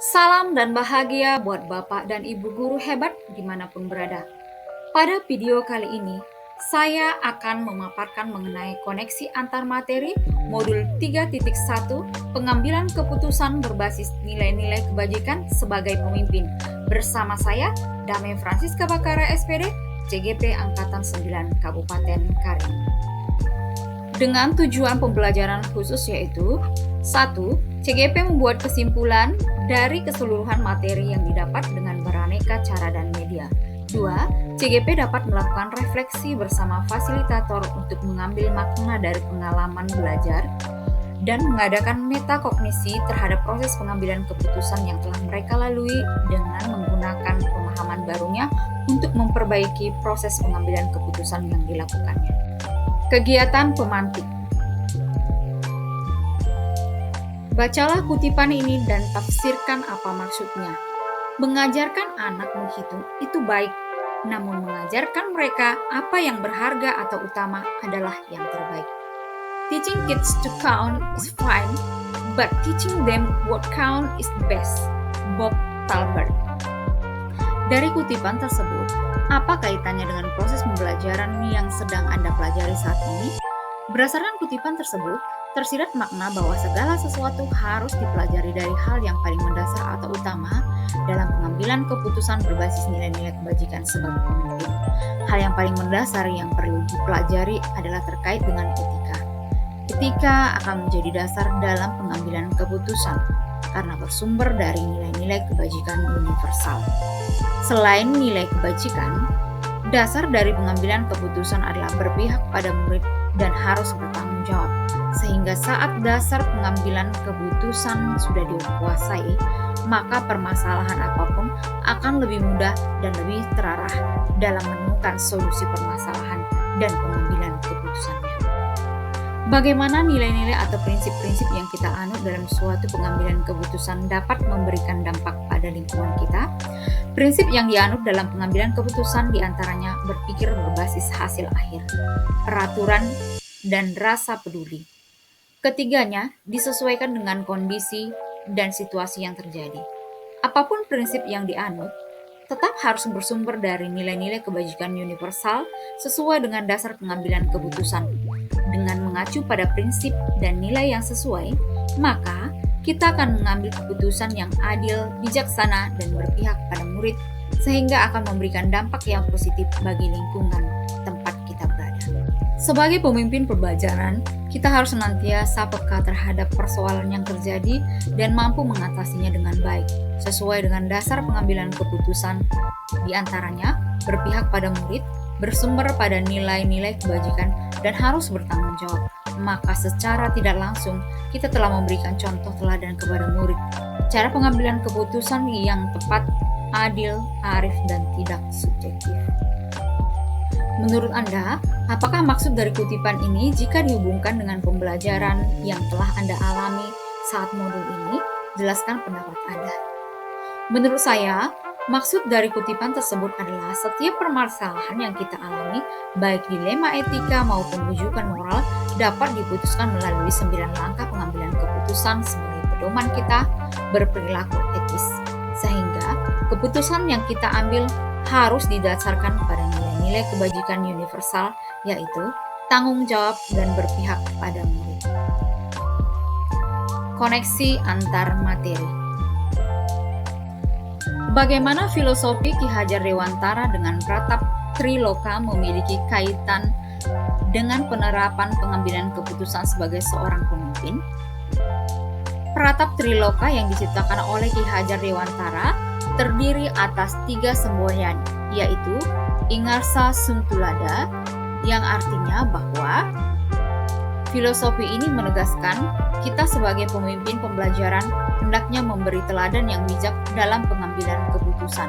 Salam dan bahagia buat Bapak dan Ibu guru hebat dimanapun berada. Pada video kali ini, saya akan memaparkan mengenai koneksi antar materi modul 3.1 pengambilan keputusan berbasis nilai-nilai kebajikan sebagai pemimpin. Bersama saya, Dame Francisca Bakara SPD, CGP Angkatan 9 Kabupaten Karim. Dengan tujuan pembelajaran khusus yaitu 1. CGP membuat kesimpulan dari keseluruhan materi yang didapat dengan beraneka cara dan media. 2. CGP dapat melakukan refleksi bersama fasilitator untuk mengambil makna dari pengalaman belajar dan mengadakan metakognisi terhadap proses pengambilan keputusan yang telah mereka lalui dengan menggunakan pemahaman barunya untuk memperbaiki proses pengambilan keputusan yang dilakukannya. Kegiatan pemantik. Bacalah kutipan ini dan tafsirkan apa maksudnya. Mengajarkan anak menghitung itu baik, namun mengajarkan mereka apa yang berharga atau utama adalah yang terbaik. Teaching kids to count is fine, but teaching them what count is the best. Bob Talbert. Dari kutipan tersebut, apa kaitannya dengan proses pembelajaran yang sedang Anda pelajari saat ini? Berdasarkan kutipan tersebut, tersirat makna bahwa segala sesuatu harus dipelajari dari hal yang paling mendasar atau utama dalam pengambilan keputusan berbasis nilai-nilai kebajikan sebagai pemimpin. Hal yang paling mendasar yang perlu dipelajari adalah terkait dengan etika. Etika akan menjadi dasar dalam pengambilan keputusan karena bersumber dari nilai-nilai kebajikan universal. Selain nilai kebajikan, dasar dari pengambilan keputusan adalah berpihak pada murid dan harus bertanggung jawab. Sehingga saat dasar pengambilan keputusan sudah dikuasai, maka permasalahan apapun akan lebih mudah dan lebih terarah dalam menemukan solusi permasalahan dan pengambilan keputusannya. Bagaimana nilai-nilai atau prinsip-prinsip yang kita anut dalam suatu pengambilan keputusan dapat memberikan dampak pada lingkungan kita? Prinsip yang dianut dalam pengambilan keputusan diantaranya berpikir berbasis hasil akhir, peraturan, dan rasa peduli. Ketiganya disesuaikan dengan kondisi dan situasi yang terjadi. Apapun prinsip yang dianut, tetap harus bersumber dari nilai-nilai kebajikan universal sesuai dengan dasar pengambilan keputusan. Dengan mengacu pada prinsip dan nilai yang sesuai, maka kita akan mengambil keputusan yang adil, bijaksana, dan berpihak pada murid, sehingga akan memberikan dampak yang positif bagi lingkungan tempat kita berada. Sebagai pemimpin pembelajaran, kita harus senantiasa peka terhadap persoalan yang terjadi dan mampu mengatasinya dengan baik, sesuai dengan dasar pengambilan keputusan, diantaranya berpihak pada murid, bersumber pada nilai-nilai kebajikan, dan harus bertanggung jawab. Maka secara tidak langsung, kita telah memberikan contoh teladan kepada murid. Cara pengambilan keputusan yang tepat, adil, arif, dan tidak subjektif. Menurut Anda, apakah maksud dari kutipan ini jika dihubungkan dengan pembelajaran yang telah Anda alami saat modul ini? Jelaskan pendapat Anda. Menurut saya, maksud dari kutipan tersebut adalah setiap permasalahan yang kita alami, baik dilema etika maupun rujukan moral, dapat diputuskan melalui 9 langkah pengambilan keputusan sebagai pedoman kita berperilaku etis. Sehingga keputusan yang kita ambil harus didasarkan pada nilai-nilai kebajikan universal, yaitu tanggung jawab dan berpihak pada murid. Koneksi antar materi. Bagaimana filosofi Ki Hajar Dewantara dengan Pratap Triloka memiliki kaitan dengan penerapan pengambilan keputusan sebagai seorang pemimpin? Pratap Triloka yang diciptakan oleh Ki Hajar Dewantara terdiri atas 3 semboyan, yaitu Ingarsa Suntulada, yang artinya bahwa filosofi ini menegaskan kita sebagai pemimpin pembelajaran hendaknya memberi teladan yang bijak dalam pengambilan keputusan.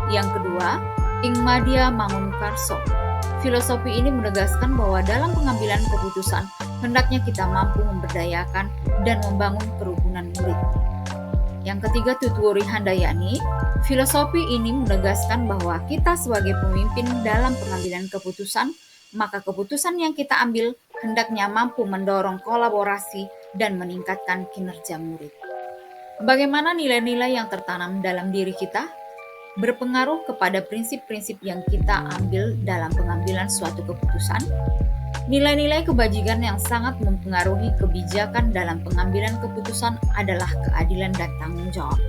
Yang kedua, Ingmadia Mangunkarso. Filosofi ini menegaskan bahwa dalam pengambilan keputusan hendaknya kita mampu memberdayakan dan membangun kerukunan murid. Yang ketiga, Tutwuri Handayani. Filosofi ini menegaskan bahwa kita sebagai pemimpin dalam pengambilan keputusan, maka keputusan yang kita ambil hendaknya mampu mendorong kolaborasi dan meningkatkan kinerja murid. Bagaimana nilai-nilai yang tertanam dalam diri kita berpengaruh kepada prinsip-prinsip yang kita ambil dalam pengambilan suatu keputusan. Nilai-nilai kebajikan yang sangat mempengaruhi kebijakan dalam pengambilan keputusan adalah keadilan dan tanggung jawab.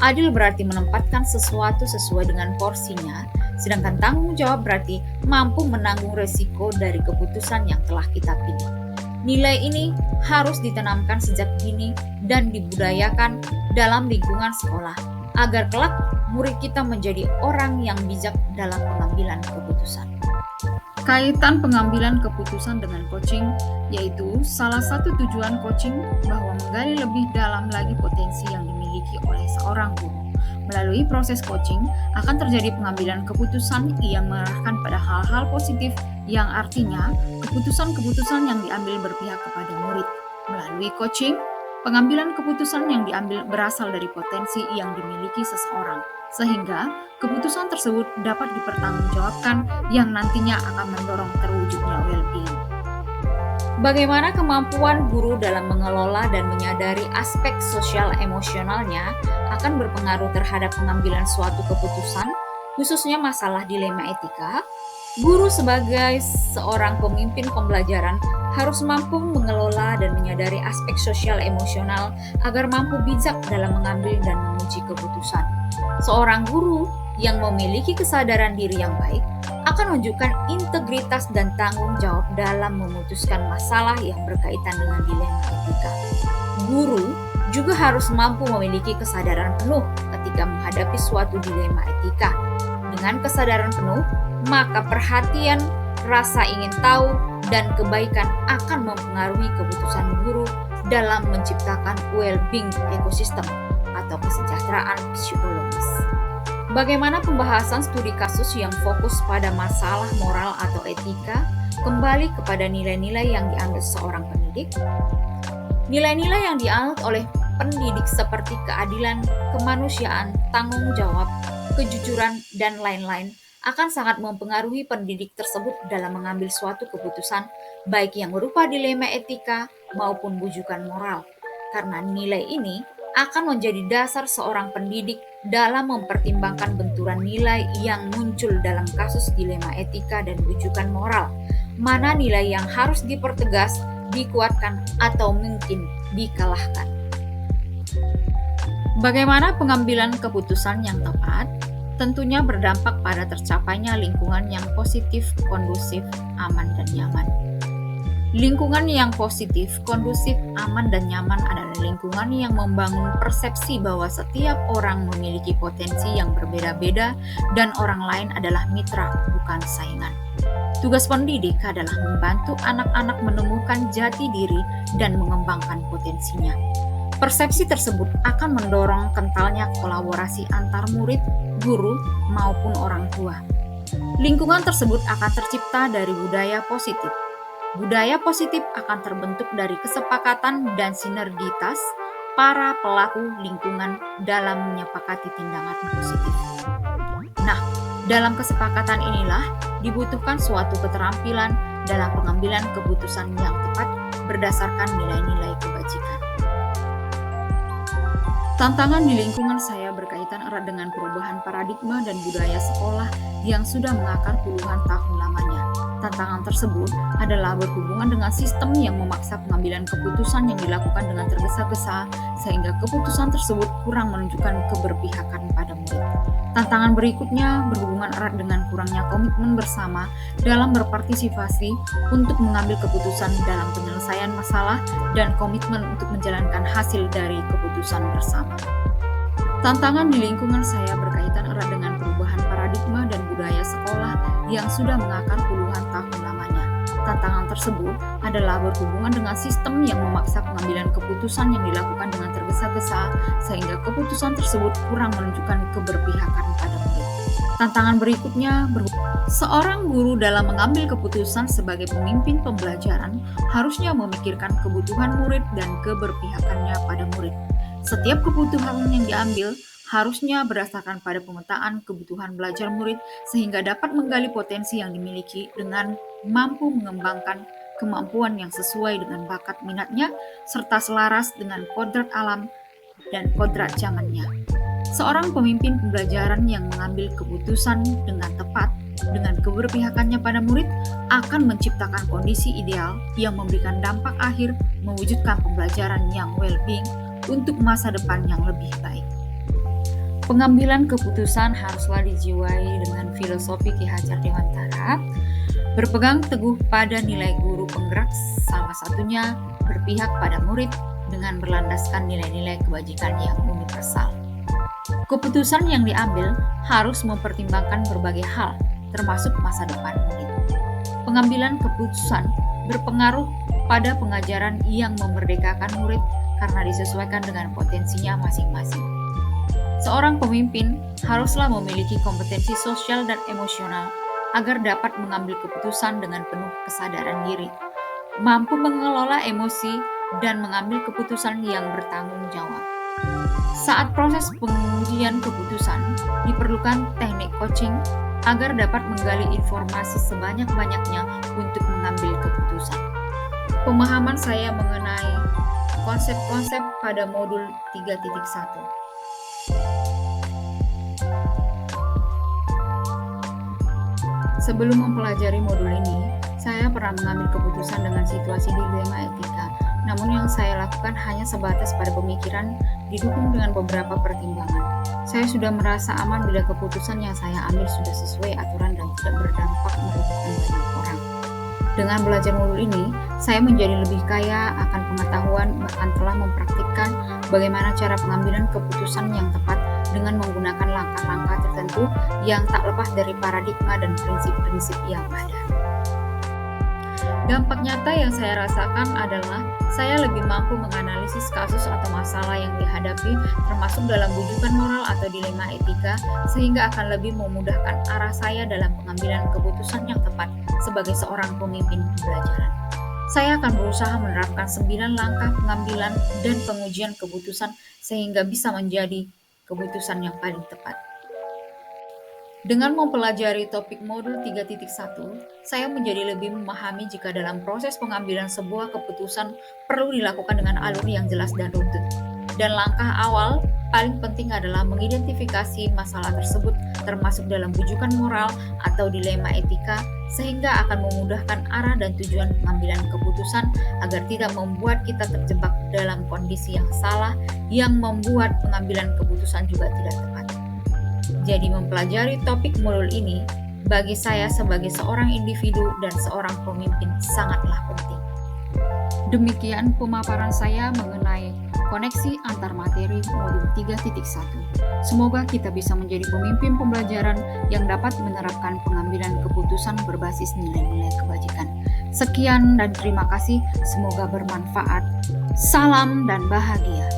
Adil berarti menempatkan sesuatu sesuai dengan porsinya, sedangkan tanggung jawab berarti mampu menanggung resiko dari keputusan yang telah kita pilih. Nilai ini harus ditanamkan sejak dini dan dibudayakan dalam lingkungan sekolah, agar kelak murid kita menjadi orang yang bijak dalam pengambilan keputusan. Kaitan pengambilan keputusan dengan coaching, yaitu salah satu tujuan coaching bahwa menggali lebih dalam lagi potensi yang dimiliki oleh seorang guru. Melalui proses coaching akan terjadi pengambilan keputusan yang mengarahkan pada hal-hal positif, yang artinya keputusan-keputusan yang diambil berpihak kepada murid. Melalui coaching, pengambilan keputusan yang diambil berasal dari potensi yang dimiliki seseorang, sehingga keputusan tersebut dapat dipertanggungjawabkan yang nantinya akan mendorong terwujudnya well-being. Bagaimana kemampuan guru dalam mengelola dan menyadari aspek sosial emosionalnya akan berpengaruh terhadap pengambilan suatu keputusan, khususnya masalah dilema etika. Guru sebagai seorang pemimpin pembelajaran harus mampu mengelola dan menyadari aspek sosial emosional agar mampu bijak dalam mengambil dan menguji keputusan. Seorang guru yang memiliki kesadaran diri yang baik akan menunjukkan integritas dan tanggung jawab dalam memutuskan masalah yang berkaitan dengan dilema etika. Guru juga harus mampu memiliki kesadaran penuh ketika menghadapi suatu dilema etika. Dengan kesadaran penuh, maka perhatian, rasa ingin tahu, dan kebaikan akan mempengaruhi keputusan guru dalam menciptakan well-being ekosistem atau kesejahteraan psikologis. Bagaimana pembahasan studi kasus yang fokus pada masalah moral atau etika kembali kepada nilai-nilai yang dianut seorang pendidik? Nilai-nilai yang dianut oleh pendidik seperti keadilan, kemanusiaan, tanggung jawab, kejujuran, dan lain-lain akan sangat mempengaruhi pendidik tersebut dalam mengambil suatu keputusan, baik yang berupa dilema etika maupun bujukan moral. Karena nilai ini akan menjadi dasar seorang pendidik dalam mempertimbangkan benturan nilai yang muncul dalam kasus dilema etika dan bujukan moral. Mana nilai yang harus dipertegas, dikuatkan, atau mungkin dikalahkan. Bagaimana pengambilan keputusan yang tepat? Tentunya berdampak pada tercapainya lingkungan yang positif, kondusif, aman, dan nyaman. Lingkungan yang positif, kondusif, aman, dan nyaman adalah lingkungan yang membangun persepsi bahwa setiap orang memiliki potensi yang berbeda-beda dan orang lain adalah mitra, bukan saingan. Tugas pendidik adalah membantu anak-anak menemukan jati diri dan mengembangkan potensinya. Persepsi tersebut akan mendorong kentalnya kolaborasi antar murid, guru, maupun orang tua. Lingkungan tersebut akan tercipta dari budaya positif. Budaya positif akan terbentuk dari kesepakatan dan sinergitas para pelaku lingkungan dalam menyepakati tindakan positif. Nah, dalam kesepakatan inilah dibutuhkan suatu keterampilan dalam pengambilan keputusan yang tepat berdasarkan nilai-nilai kebajikan. Tantangan di lingkungan saya berkaitan erat dengan perubahan paradigma dan budaya sekolah yang sudah mengakar puluhan tahun lamanya. Tantangan tersebut adalah berhubungan dengan sistem yang memaksa pengambilan keputusan yang dilakukan dengan tergesa-gesa, sehingga keputusan tersebut kurang menunjukkan keberpihakan pada murid. Tantangan berikutnya berhubungan erat dengan kurangnya komitmen bersama dalam berpartisipasi untuk mengambil keputusan dalam penyelesaian masalah dan komitmen untuk menjalankan hasil dari keputusan bersama. Tantangan di lingkungan saya berkaitan erat dengan perubahan paradigma dan budaya sekolah yang sudah mengakar puluhan tahun lamanya. Tantangan tersebut adalah berhubungan dengan sistem yang memaksa pengambilan keputusan yang dilakukan dengan tergesa-gesa, sehingga keputusan tersebut kurang menunjukkan keberpihakan pada murid. Tantangan berikutnya seorang guru dalam mengambil keputusan sebagai pemimpin pembelajaran harusnya memikirkan kebutuhan murid dan keberpihakannya pada murid. Setiap keputusan yang diambil harusnya berdasarkan pada pemetaan kebutuhan belajar murid sehingga dapat menggali potensi yang dimiliki dengan mampu mengembangkan kemampuan yang sesuai dengan bakat minatnya serta selaras dengan kodrat alam dan kodrat zamannya. Seorang pemimpin pembelajaran yang mengambil keputusan dengan tepat dengan keberpihakannya pada murid akan menciptakan kondisi ideal yang memberikan dampak akhir mewujudkan pembelajaran yang well-being untuk masa depan yang lebih baik. Pengambilan keputusan haruslah dijiwai dengan filosofi Ki Hajar Dewantara, berpegang teguh pada nilai guru penggerak, salah satunya berpihak pada murid dengan berlandaskan nilai-nilai kebajikan yang universal. Keputusan yang diambil harus mempertimbangkan berbagai hal, termasuk masa depan murid. Pengambilan keputusan berpengaruh pada pengajaran yang memerdekakan murid karena disesuaikan dengan potensinya masing-masing. Seorang pemimpin haruslah memiliki kompetensi sosial dan emosional agar dapat mengambil keputusan dengan penuh kesadaran diri, mampu mengelola emosi, dan mengambil keputusan yang bertanggung jawab. Saat proses pengujian keputusan, diperlukan teknik coaching agar dapat menggali informasi sebanyak-banyaknya untuk mengambil keputusan. Pemahaman saya mengenai konsep-konsep pada modul 3.1. Sebelum mempelajari modul ini, saya pernah mengambil keputusan dengan situasi dilema etika. Namun yang saya lakukan hanya sebatas pada pemikiran didukung dengan beberapa pertimbangan. Saya sudah merasa aman bila keputusan yang saya ambil sudah sesuai aturan dan tidak berdampak merugikan banyak orang. Dengan belajar modul ini, saya menjadi lebih kaya akan pengetahuan, bahkan telah mempraktikkan bagaimana cara pengambilan keputusan yang tepat dengan menggunakan langkah-langkah tertentu yang tak lepas dari paradigma dan prinsip-prinsip yang ada. Dampak nyata yang saya rasakan adalah saya lebih mampu menganalisis kasus atau masalah yang dihadapi, termasuk dalam bujukan moral atau dilema etika, sehingga akan lebih memudahkan arah saya dalam pengambilan keputusan yang tepat sebagai seorang pemimpin pembelajaran. Saya akan berusaha menerapkan 9 langkah pengambilan dan pengujian keputusan sehingga bisa menjadi keputusan yang paling tepat. Dengan mempelajari topik modul 3.1, saya menjadi lebih memahami jika dalam proses pengambilan sebuah keputusan perlu dilakukan dengan alur yang jelas dan runtut. Dan langkah awal paling penting adalah mengidentifikasi masalah tersebut termasuk dalam bujukan moral atau dilema etika sehingga akan memudahkan arah dan tujuan pengambilan keputusan agar tidak membuat kita terjebak dalam kondisi yang salah yang membuat pengambilan keputusan juga tidak tepat. Jadi mempelajari topik modul ini bagi saya sebagai seorang individu dan seorang pemimpin sangatlah penting. Demikian pemaparan saya mengenai koneksi antar materi modul 3.1. Semoga kita bisa menjadi pemimpin pembelajaran yang dapat menerapkan pengambilan keputusan berbasis nilai-nilai kebajikan. Sekian dan terima kasih, semoga bermanfaat. Salam dan bahagia.